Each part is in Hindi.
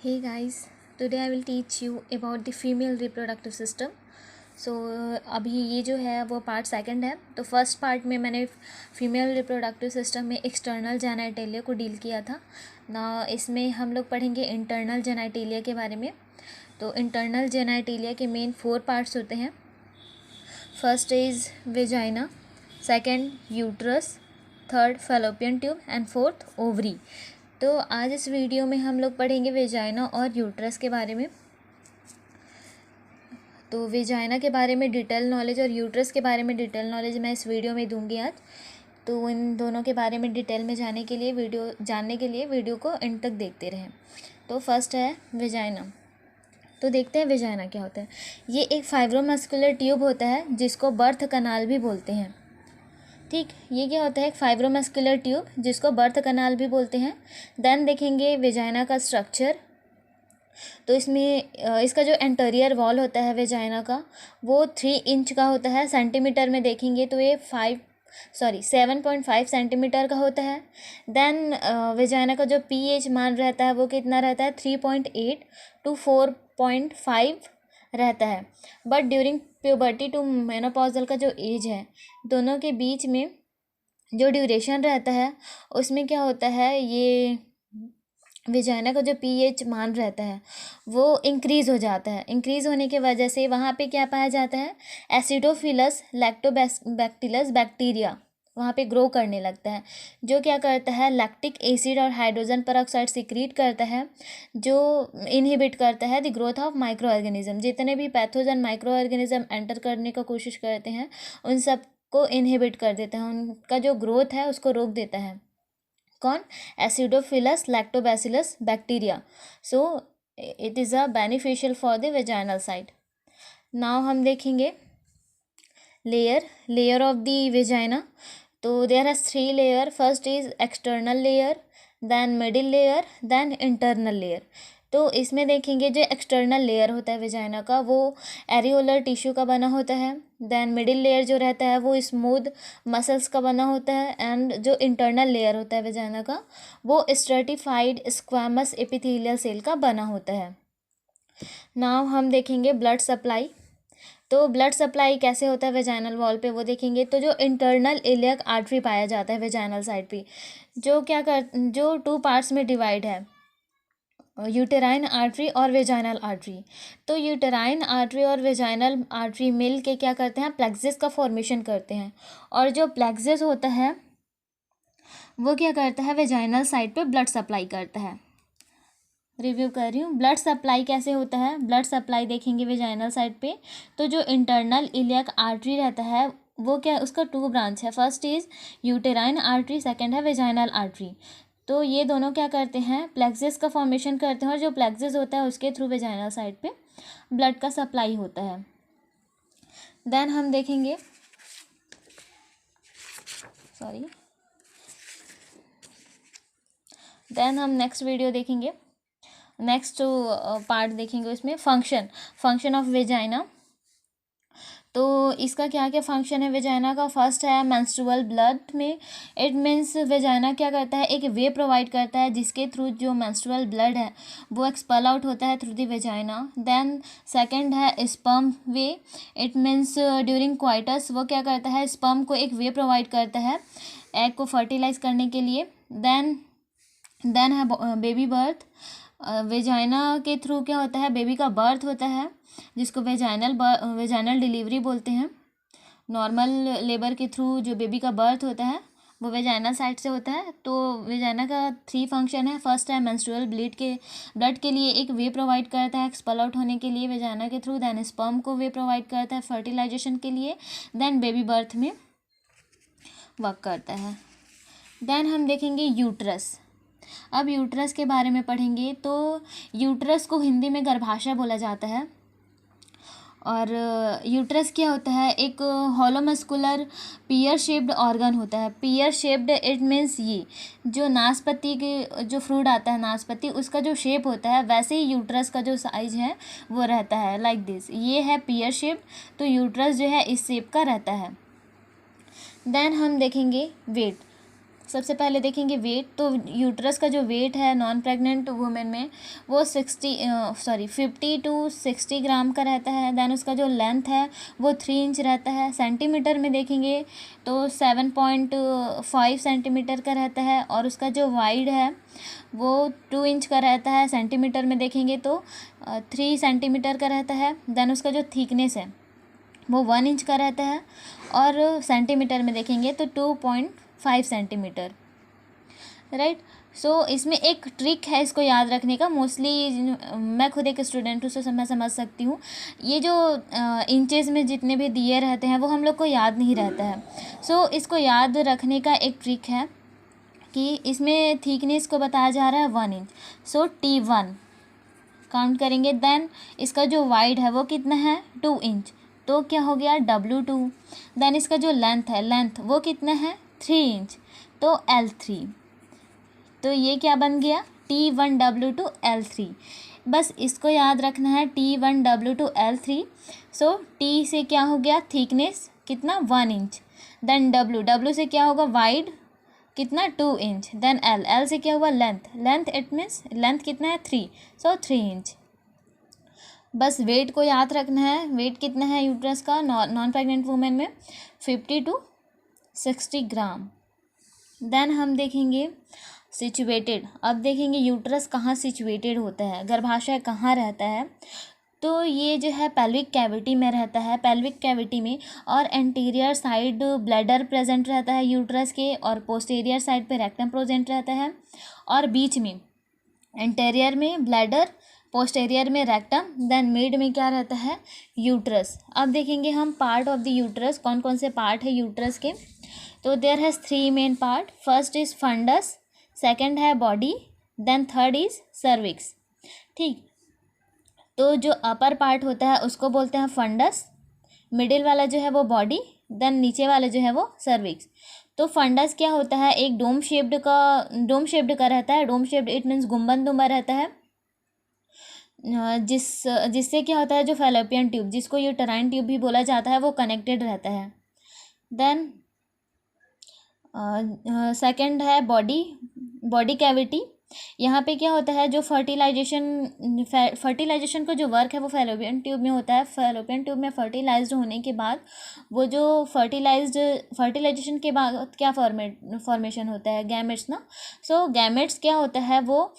Hey guys, today I will teach you about the female reproductive system. सो अभी ये जो है वो पार्ट सेकंड है। तो फर्स्ट पार्ट में मैंने फीमेल रिप्रोडक्टिव सिस्टम में एक्सटर्नल जेनाइटेलिया को डील किया था ना। इसमें हम लोग पढ़ेंगे इंटरनल जेनाइटेलिया के बारे में। तो इंटरनल जेनाइटेलिया के मेन 4 पार्ट्स होते हैं। First is vagina, second uterus, third fallopian tube and fourth ovary. तो आज इस वीडियो में हम लोग पढ़ेंगे वेजाइना और यूट्रस के बारे में। तो वेजाइना के बारे में डिटेल नॉलेज और यूट्रस के बारे में डिटेल नॉलेज मैं इस वीडियो में दूंगी आज। तो इन दोनों के बारे में डिटेल में जानने के लिए वीडियो को एंड तक देखते रहें। तो फर्स्ट है वेजाइना। तो देखते हैं वेजाइना क्या होता है। ये एक फाइब्रोमस्कुलर ट्यूब होता है जिसको बर्थ कनाल भी बोलते हैं। ठीक, ये क्या होता है, एक फाइब्रोमस्कुलर ट्यूब जिसको बर्थ कनाल भी बोलते हैं। देन देखेंगे वेजाइना का स्ट्रक्चर। तो इसमें इसका जो एंटीरियर वॉल होता है वेजाइना का वो 3 इंच का होता है। सेंटीमीटर में देखेंगे तो ये 7.5 सेंटीमीटर का होता है। देन वेजाइना का जो पीएच मान रहता है वो कितना रहता है, 3.8 टू 4.5 रहता है। But during puberty to menopausal का जो एज है, दोनों के बीच में जो ड्यूरेशन रहता है उसमें क्या होता है, ये वेजाइना का जो पीएच मान रहता है वो इंक्रीज़ हो जाता है। इंक्रीज़ होने की वजह से वहाँ पे क्या पाया जाता है, एसिडोफिलस लैक्टोबैक्टिलस बैक्टीरिया वहाँ पे ग्रो करने लगता है, जो क्या करता है, लैक्टिक एसिड और हाइड्रोजन पेरोक्साइड सिक्रीट करता है, जो इनहिबिट करता है the growth of micro organism. जितने भी पैथोजन माइक्रो ऑर्गेनिज्म एंटर करने का कोशिश करते हैं उन सब को इनहिबिट कर देता है, उनका जो ग्रोथ है उसको रोक देता है। कौन, acidophilus lactobacillus bacteria. So it is a beneficial for the vaginal side. Now हम देखेंगे लेयर ऑफ द वेजाइना। तो there are 3 layer. First is external layer, then middle layer, then internal layer. तो इसमें देखेंगे जो एक्सटर्नल लेयर होता है वेजाइना का वो एरियोलर टिश्यू का बना होता है। देन मिडिल लेयर जो रहता है वो स्मूथ मसल्स का बना होता है। एंड जो इंटरनल लेयर होता है वेजाइना का वो स्ट्रेटिफाइड स्क्वैमस एपिथेलियल सेल का बना होता है। नाउ हम देखेंगे ब्लड सप्लाई। तो ब्लड सप्लाई कैसे होता है वेजाइनल वॉल पे वो देखेंगे। तो जो इंटरनल इलियक आर्टरी पाया जाता है वेजाइनल साइड पे, जो 2 पार्ट्स में डिवाइड है, यूटेराइन आर्टरी और वेजाइनल आर्टरी। तो यूटेराइन आर्टरी और वेजाइनल आर्टरी मिल के क्या करते हैं, प्लेक्सिस का फॉर्मेशन करते हैं। और जो प्लेक्सिस होता है वो क्या करता है, वेजाइनल साइड पे ब्लड सप्लाई करता है। रिव्यू कर रही हूँ, ब्लड सप्लाई कैसे होता है। ब्लड सप्लाई देखेंगे वेजाइनल साइड पे। तो जो इंटरनल इलियक आर्टरी रहता है वो क्या, उसका 2 ब्रांच है। First is uterine artery, second है वेजाइनल आर्टरी। तो ये दोनों क्या करते हैं, प्लेक्सिस का फॉर्मेशन करते हैं और जो प्लेक्सिस होता है उसके थ्रू वेजाइनल साइड पे ब्लड का सप्लाई होता है। देन हम देखेंगे देन हम नेक्स्ट वीडियो देखेंगे, नेक्स्ट पार्ट देखेंगे उसमें फंक्शन ऑफ वेजाइना। तो इसका क्या क्या फंक्शन है वेजाइना का। फर्स्ट है मेंस्ट्रुअल ब्लड में, इट मीन्स वेजाइना क्या करता है, एक वे प्रोवाइड करता है जिसके थ्रू जो मेंस्ट्रुअल ब्लड है वो एक्सपेल आउट होता है through the vagina. Then second है sperm way, it means during coitus वो क्या करता है, स्पर्म को एक वे प्रोवाइड करता है एग को फर्टिलाइज करने के लिए। देन है बेबी बर्थ। वेजाइना के थ्रू क्या होता है, बेबी का बर्थ होता है जिसको वेजाइनल डिलीवरी बोलते हैं। नॉर्मल लेबर के थ्रू जो बेबी का बर्थ होता है वो वेजाइनल साइड से होता है। तो वेजाइना का 3 फंक्शन है। फर्स्ट है मेंस्ट्रुअल ब्लड के लिए एक वे प्रोवाइड करता है एक्सपेल आउट होने के लिए वेजाइना के थ्रू। देन स्पर्म को वे प्रोवाइड करता है फर्टिलाइजेशन के लिए। देन बेबी बर्थ में वर्क करता है। देन हम देखेंगे यूट्रस। अब यूट्रस के बारे में पढ़ेंगे। तो यूट्रस को हिंदी में गर्भाशय बोला जाता है। और यूट्रस क्या होता है, एक हॉलोमस्कुलर पियर शेप्ड ऑर्गन होता है। पियर शेप्ड इट मीन्स ये जो नाशपाती के जो फ्रूट आता है नाशपाती उसका जो शेप होता है वैसे ही यूट्रस का जो साइज है वो रहता है लाइक दिस। ये है पियर शेप्ड, तो यूट्रस जो है इस शेप का रहता है। देन हम देखेंगे वेट। सबसे पहले देखेंगे वेट। तो यूट्रस का जो वेट है नॉन प्रेग्नेंट वुमेन में वो 50 to 60 ग्राम का रहता है। देन उसका जो लेंथ है वो 3 इंच रहता है। सेंटीमीटर में देखेंगे तो 7.5 सेंटीमीटर का रहता है। और उसका जो वाइड है वो 2 इंच का रहता है। सेंटीमीटर में देखेंगे तो 3 सेंटीमीटर का रहता है। देन उसका जो थिकनेस है वो 1 इंच का रहता है। और सेंटीमीटर में देखेंगे तो 2.5 सेंटीमीटर, राइट। सो इसमें एक ट्रिक है इसको याद रखने का। मोस्टली मैं खुद एक स्टूडेंट हूँ तो मैं समझ सकती हूँ। ये जो इंचेस में जितने भी दिए रहते हैं वो हम लोग को याद नहीं रहता है। सो इसको याद रखने का एक ट्रिक है कि इसमें थिकनेस को बताया जा रहा है 1 इंच। सो T1 काउंट करेंगे। देन इसका जो वाइड है वो कितना है 2 इंच, तो क्या हो गया W2। देन इसका जो लेंथ वो कितना है 3 इंच, तो L3। तो ये क्या बन गया T1W2 L3। बस इसको याद रखना है T1W2 L3। सो T से क्या हो गया थिकनेस कितना 1 इंच। देन W से क्या होगा वाइड कितना 2 इंच। देन L से क्या हुआ लेंथ इट मीन्स लेंथ कितना है 3, सो 3 इंच। बस वेट को याद रखना है। वेट कितना है यूट्रस का नॉन प्रेग्नेंट वुमेन में 50 to 60 ग्राम। देन हम देखेंगे सिचुएटेड। अब देखेंगे यूट्रस कहाँ सिचुएटेड होता है, गर्भाशय कहाँ रहता है। तो ये जो है पेल्विक कैविटी में रहता है। पेल्विक कैविटी में और एंटीरियर साइड ब्लैडर प्रेजेंट रहता है यूट्रस के, और पोस्टीरियर साइड पे रेक्टम प्रेजेंट रहता है, और बीच में एंटीरियर में ब्लैडर, पोस्टीरियर में रेक्टम, देन मिड में क्या रहता है यूट्रस। अब देखेंगे हम पार्ट ऑफ द यूट्रस, कौन कौन से पार्ट है यूट्रस के। तो there has 3 main part. First is fundus, second है body, then third is cervix. ठीक, तो जो अपर पार्ट होता है उसको बोलते हैं फंडस, मिडिल वाला जो है वो बॉडी, देन नीचे वाला जो है वो सर्विक्स। तो फंडस क्या होता है एक डोम शेप्ड का रहता है। डोम शेप्ड इट मीन्स गुम्बद रहता है। जिससे क्या होता है जो फैलोपियन ट्यूब, जिसको यूटेराइन ट्यूब भी बोला जाता है, वो कनेक्टेड रहता है। देन सेकंड है बॉडी कैविटी। यहाँ पे क्या होता है जो फर्टिलाइजेशन का जो वर्क है वो फैलोपियन ट्यूब में होता है। फैलोपियन ट्यूब में फर्टिलाइज्ड होने के बाद वो जो फर्टिलाइजेशन के बाद क्या फॉर्मेशन होता है गैमेट्स ना। सो गैमेट्स क्या होता है वो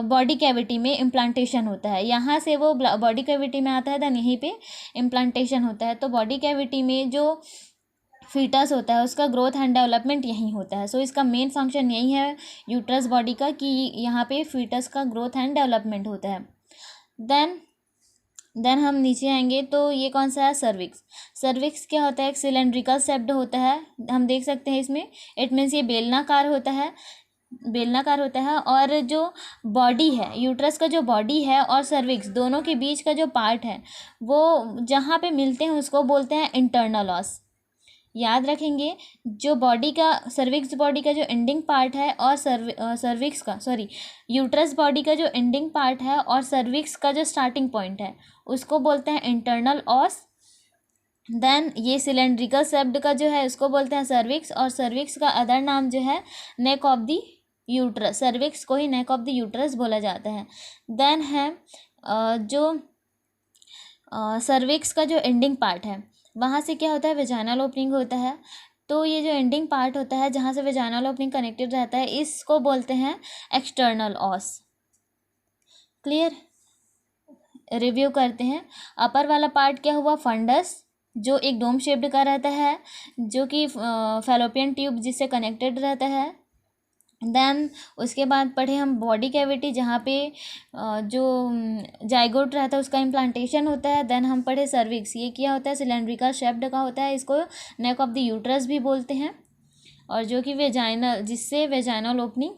बॉडी कैविटी में इम्प्लांटेशन होता है। यहाँ से वो बॉडी कैविटी में आता है, देन यहीं पे इम्प्लांटेशन होता है। तो बॉडी कैविटी में जो फीटस होता है उसका ग्रोथ एंड डेवलपमेंट यहीं होता है। सो इसका मेन फंक्शन यही है यूट्रस बॉडी का कि यहाँ पे फीटस का ग्रोथ एंड डेवलपमेंट होता है। देन हम नीचे आएंगे तो ये कौन सा है सर्विक्स। सर्विक्स क्या होता है एक सिलेंड्रिकल शेप्ड होता है। हम देख सकते हैं इसमें इट मीन्स ये बेलनाकार होता है और जो बॉडी है यूट्रस का जो बॉडी है और सर्विक्स दोनों के बीच का जो पार्ट है वो जहाँ पे मिलते हैं उसको बोलते हैं इंटरनल ऑस। याद रखेंगे जो बॉडी का सर्विक्स बॉडी का जो एंडिंग पार्ट है और यूट्रस बॉडी का जो एंडिंग पार्ट है और सर्विक्स का जो स्टार्टिंग पॉइंट है उसको बोलते हैं इंटरनल ऑस। देन ये सिलेंड्रिकल शेप्ड का जो है उसको बोलते हैं सर्विक्स, और सर्विक्स का अदर नाम जो है neck of the uterus. Cervix को ही नेक ऑफ द यूट्रस बोला जाता है। देन है जो सर्विक्स का जो एंडिंग पार्ट है वहाँ से क्या होता है वेजाइनल ओपनिंग होता है। तो ये जो एंडिंग पार्ट होता है जहाँ से वेजाइनल ओपनिंग कनेक्टेड रहता है इसको बोलते हैं एक्सटर्नल ऑस। क्लियर, रिव्यू करते हैं। अपर वाला पार्ट क्या हुआ फंडस जो एक डोम शेप्ड का रहता है जो कि फैलोपियन ट्यूब जिससे कनेक्टेड रहता है। देन उसके बाद पढ़े हम बॉडी कैविटी जहाँ पे जो जाइगोट रहता है उसका इम्प्लांटेशन होता है। देन हम पढ़े सर्विक्स, ये क्या होता है सिलेंड्रिकल शेप्ड का होता है, इसको नेक ऑफ द यूट्रस भी बोलते हैं, और जो कि जिससे वेजाइनल ओपनिंग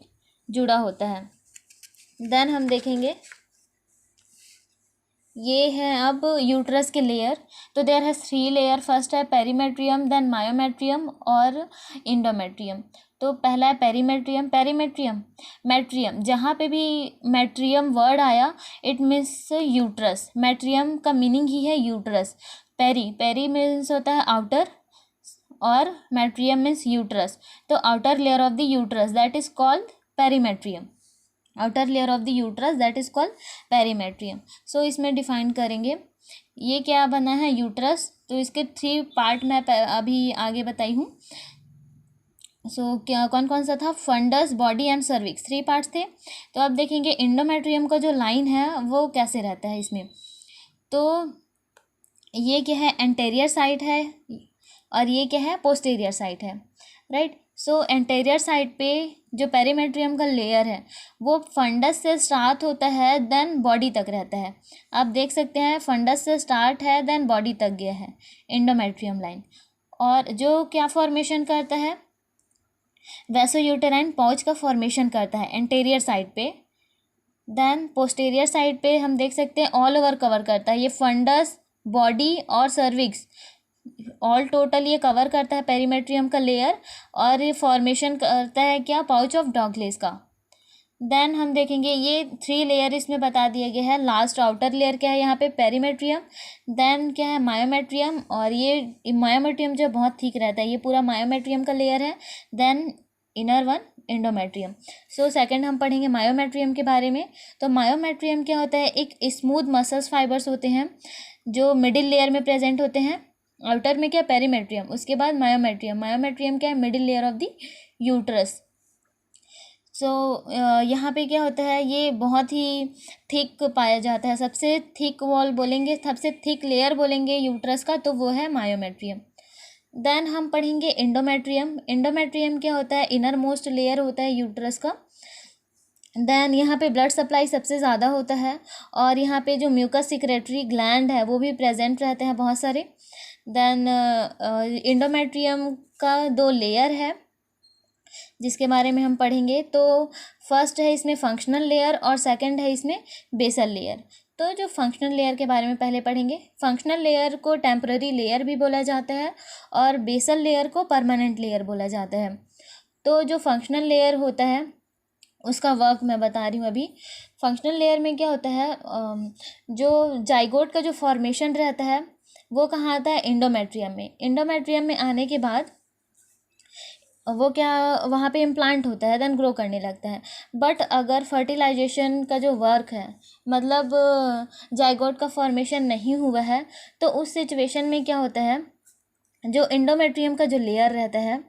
जुड़ा होता है। देन हम देखेंगे ये है अब यूट्रस के लेयर। तो देयर है 3 लेयर। फर्स्ट है पेरीमेट्रियम, देन मायोमेट्रियम और इंडोमेट्रियम। तो पहला है मैट्रियम जहाँ पे भी मैट्रियम वर्ड आया इट मीन्स यूट्रस। मैट्रियम का मीनिंग ही है यूट्रस। पेरी मीन्स होता है आउटर, और मेट्रियम मीन्स यूट्रस। तो outer layer of the uterus that is called perimetrium, outer layer of the uterus that is called perimetrium. So इसमें डिफाइन करेंगे ये क्या बना है यूट्रस, तो इसके 3 पार्ट मैं अभी आगे बताई हूँ। सो क्या कौन कौन सा था, fundus, body and cervix, 3 parts थे। तो अब देखेंगे इंडोमेट्रियम का जो लाइन है वो कैसे रहता है इसमें। तो ये क्या है, एंटेरियर साइड है और ये क्या है, पोस्टीरियर साइड है, राइट। सो एंटेरियर साइड पे जो पेरीमेट्रियम का लेयर है वो फंडस से स्टार्ट होता है देन बॉडी तक रहता है। आप देख सकते हैं फंडस से स्टार्ट है देन बॉडी तक गया है इंडोमेट्रियम लाइन। और जो क्या फॉर्मेशन करता है, वैसोयूटेराइन पाउच का फॉर्मेशन करता है एंटेरियर साइड पे। देन पोस्टीरियर साइड पे हम देख सकते हैं ऑल ओवर कवर करता है, ये फंडस, बॉडी और सर्विक्स ऑल टोटल ये कवर करता है पेरीमेट्रियम का लेयर। और ये फॉर्मेशन करता है क्या, पाउच ऑफ डॉगलेस का। देन हम देखेंगे ये 3 लेयर इसमें बता दिया गया है। लास्ट आउटर लेयर क्या है यहाँ पे, पेरीमेट्रियम, देन क्या है मायोमेट्रियम, और ये मायोमेट्रियम जो बहुत थिक रहता है ये पूरा मायोमेट्रियम का लेयर है। Then inner one endometrium. So second हम पढ़ेंगे मायोमेट्रियम के बारे में। तो मायोमेट्रियम क्या होता है, एक स्मूथ मसल्स फाइबर्स होते हैं जो मिडिल लेयर में प्रेजेंट होते हैं। आउटर में क्या, पेरीमेट्रियम, उसके बाद मायोमेट्रियम। मायोमेट्रियम क्या है, middle layer of the uterus. So यहाँ पे क्या होता है, ये बहुत ही थिक पाया जाता है। सबसे थिक वॉल बोलेंगे, सबसे थिक लेयर बोलेंगे यूट्रस का तो वो है मायोमेट्रियम। देन हम पढ़ेंगे इंडोमेट्रियम। इंडोमेट्रियम क्या होता है, इनर मोस्ट लेयर होता है यूट्रस का। देन यहाँ पे ब्लड सप्लाई सबसे ज़्यादा होता है और यहाँ पे जो म्यूकस सिक्रेटरी ग्लैंड है वो भी प्रेजेंट रहते हैं बहुत सारे। देन इंडोमेट्रियम का 2 लेयर है जिसके बारे में हम पढ़ेंगे। तो फर्स्ट है इसमें फंक्शनल लेयर और सेकंड है इसमें बेसल लेयर। तो जो फंक्शनल लेयर के बारे में पहले पढ़ेंगे, फंक्शनल लेयर को टेम्पररी लेयर भी बोला जाता है और बेसल लेयर को परमानेंट लेयर बोला जाता है। तो जो फंक्शनल लेयर होता है उसका वर्क मैं बता रही हूँ अभी। फंक्शनल लेयर में क्या होता है, जो जाइगोट का जो फॉर्मेशन रहता है वो कहाँ आता है, इंडोमेट्रियम में। इंडोमेट्रियम में आने के बाद वो क्या, वहाँ पे इम्प्लांट होता है, देन ग्रो करने लगता है। बट अगर फर्टिलाइजेशन का जो वर्क है, मतलब जाइगोट का फॉर्मेशन नहीं हुआ है, तो उस सिचुएशन में क्या होता है, जो इंडोमेट्रियम का जो लेयर रहता है,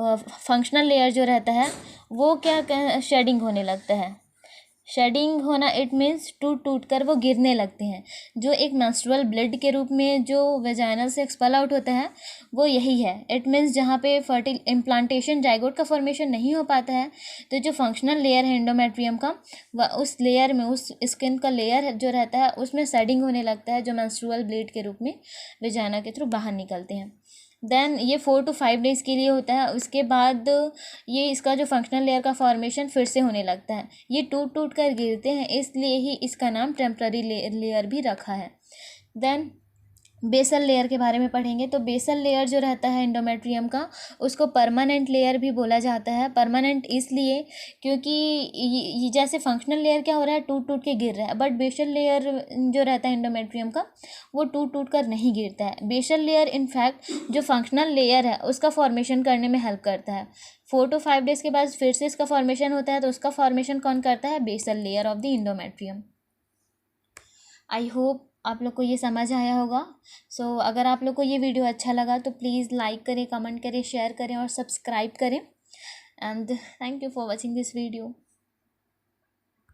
फंक्शनल लेयर जो रहता है वो क्या शेडिंग होने लगता है। शेडिंग होना इट मीन्स टूट टूट कर वो गिरने लगते हैं। जो एक मेंस्ट्रुअल ब्लड के रूप में जो वेजाइनल से एक्सपेल आउट होता है वो यही है। इट मीन्स जहाँ पे फर्टिल इम्प्लांटेशन जाइगोट का फॉर्मेशन नहीं हो पाता है, तो जो फंक्शनल लेयर है इंडोमेट्रियम का, वह उस लेयर में, उस स्किन का लेयर जो रहता है उसमें शेडिंग होने लगता है, जो मेंस्ट्रुअल ब्लड के रूप में वेजाइना के थ्रू बाहर निकलते हैं। देन ये 4 to 5 डेज़ के लिए होता है। उसके बाद ये इसका जो फंक्शनल लेयर का फॉर्मेशन फिर से होने लगता है। ये टूट टूट कर गिरते हैं, इसलिए ही इसका नाम टेम्पररी लेयर भी रखा है। देन बेसल लेयर के बारे में पढ़ेंगे। तो बेसल लेयर जो रहता है इंडोमेट्रियम का, उसको परमानेंट लेयर भी बोला जाता है। परमानेंट इसलिए क्योंकि ये जैसे फंक्शनल लेयर क्या हो रहा है, टूट टूट के गिर रहा है, बट बेसल लेयर जो रहता है इंडोमेट्रियम का वो टूट टूट कर नहीं गिरता है। बेसल लेयर इनफैक्ट जो फंक्शनल लेयर है उसका फॉर्मेशन करने में हेल्प करता है। 4 to 5 डेज़ के बाद फिर से इसका फॉर्मेशन होता है, तो उसका फॉर्मेशन कौन करता है, basal layer of the endometrium. I hope आप लोग को ये समझ आया होगा। सो अगर आप लोग को ये वीडियो अच्छा लगा तो प्लीज़ लाइक करें, कमेंट करें, शेयर करें और सब्सक्राइब करें। And thank you for watching this video.